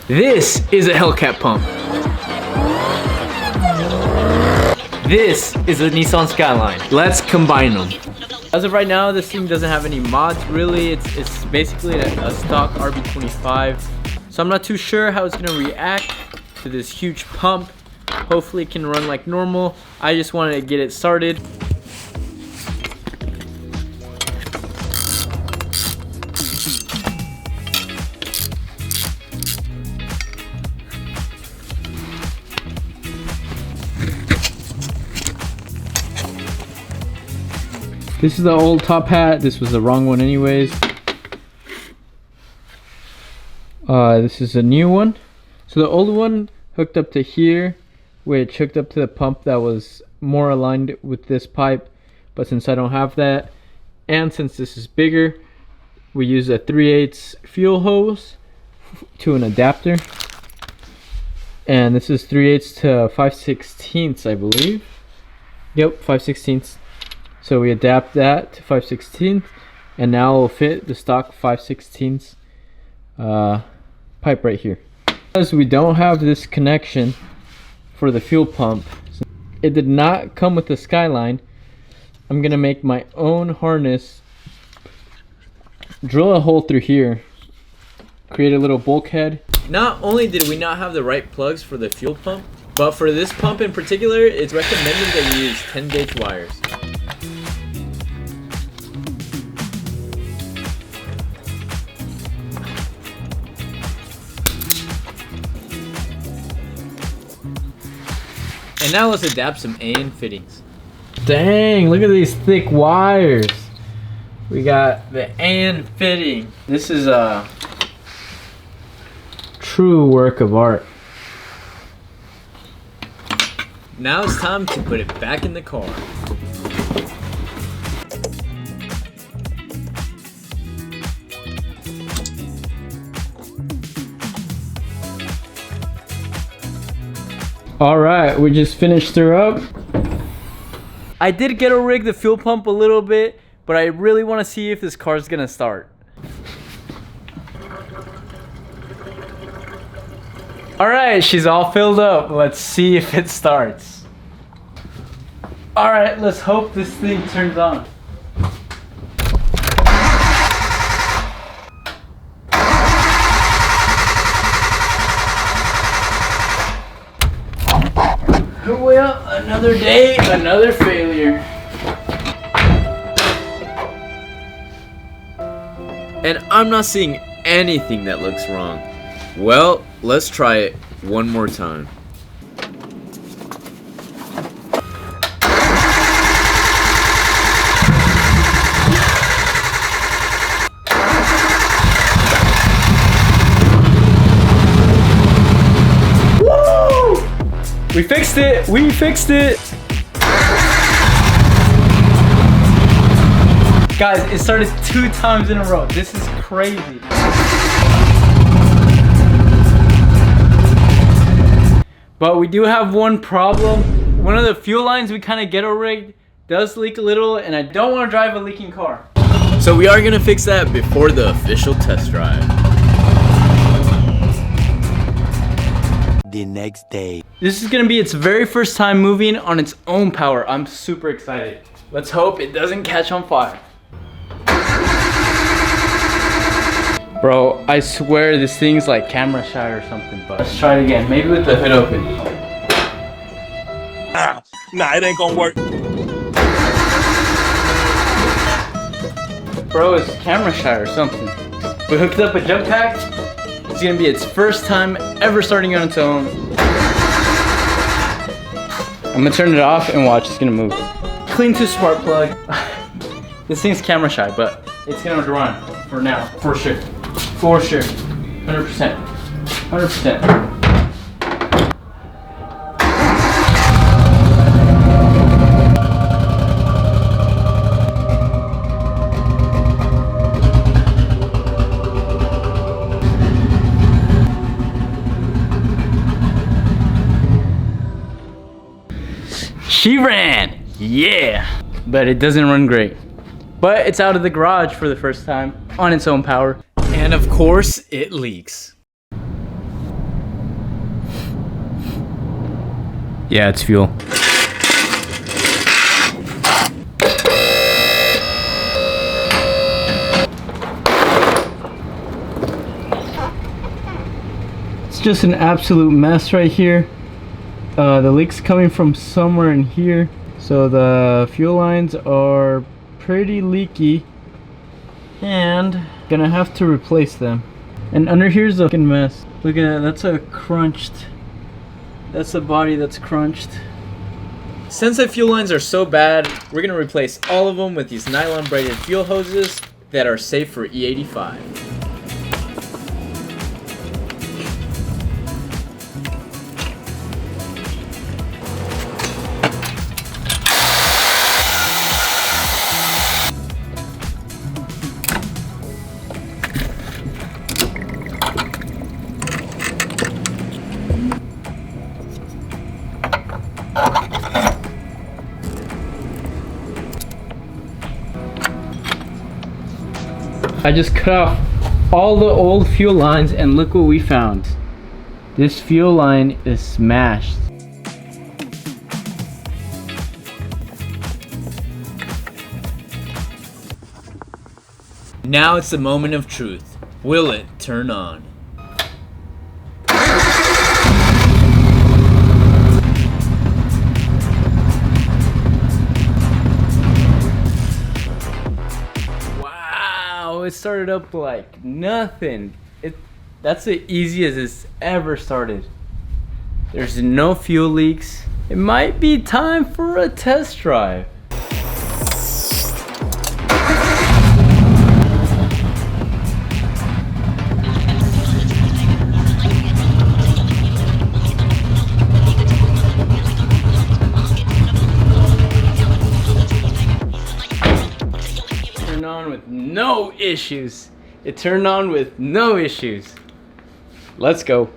This is a Hellcat pump. This is a Nissan Skyline. Let's combine them. As of right now, this thing doesn't have any mods really. It's basically a stock RB25. So I'm not too sure how it's gonna react to this huge pump. Hopefully it can run like normal. I just wanted to get it started. This is the old top hat. This was the wrong one anyways. This is a new one. So the old one hooked up to here, which hooked up to the pump that was more aligned with this pipe. But since I don't have that, and since this is bigger, we use a 3/8 fuel hose to an adapter. And this is 3/8 to 5/16, I believe. Yep, 5/16. So we adapt that to 5/16, and now it'll fit the stock 5/16 pipe right here. Because we don't have this connection for the fuel pump, it did not come with the Skyline. I'm gonna make my own harness, drill a hole through here, create a little bulkhead. Not only did we not have the right plugs for the fuel pump, but for this pump in particular, it's recommended that you use 10-gauge wires. And now let's adapt some AN fittings. Dang, look at these thick wires. We got the AN fitting. This is a true work of art. Now it's time to put it back in the car. Alright, we just finished her up. I did get to rig the fuel pump a little bit, but I really want to see if this car's gonna start. Alright, she's all filled up. Let's see if it starts. Alright, let's hope this thing turns on. Well, another day, another failure. And I'm not seeing anything that looks wrong. Well, let's try it one more time. We fixed it! We fixed it! Guys, it started 2 times in a row. This is crazy. But we do have one problem. One of the fuel lines we kind of ghetto rigged does leak a little, and I don't want to drive a leaking car. So we are going to fix that before the official test drive. The next day. This is gonna be its very first time moving on its own power. I'm super excited. Let's hope it doesn't catch on fire. Bro, I swear this thing's like camera shy or something, but let's try it again. Maybe with the hood open. Nah, it ain't gonna work. Bro, it's camera shy or something. We hooked up a jump pack. It's gonna be its first time ever starting on its own. I'm gonna turn it off and watch, it's gonna move. Clean to spark plug. This thing's camera shy, but it's gonna run for now, for sure. For sure, 100%, 100%. She ran, yeah, but it doesn't run great. But it's out of the garage for the first time on its own power. And of course, it leaks. Yeah, it's fuel. It's just an absolute mess right here. The leak's coming from somewhere in here. So the fuel lines are pretty leaky and gonna have to replace them. And under here's a fucking mess. Look at that, that's a crunched, that's the body that's crunched. Since the fuel lines are so bad, we're gonna replace all of them with these nylon braided fuel hoses that are safe for E85. I just cut off all the old fuel lines and look what we found. This fuel line is smashed. Now it's the moment of truth. Will it turn on? It started up like nothing. That's the easiest it's ever started. There's no fuel leaks. It might be time for a test drive. With no issues. It turned on with no issues. Let's go.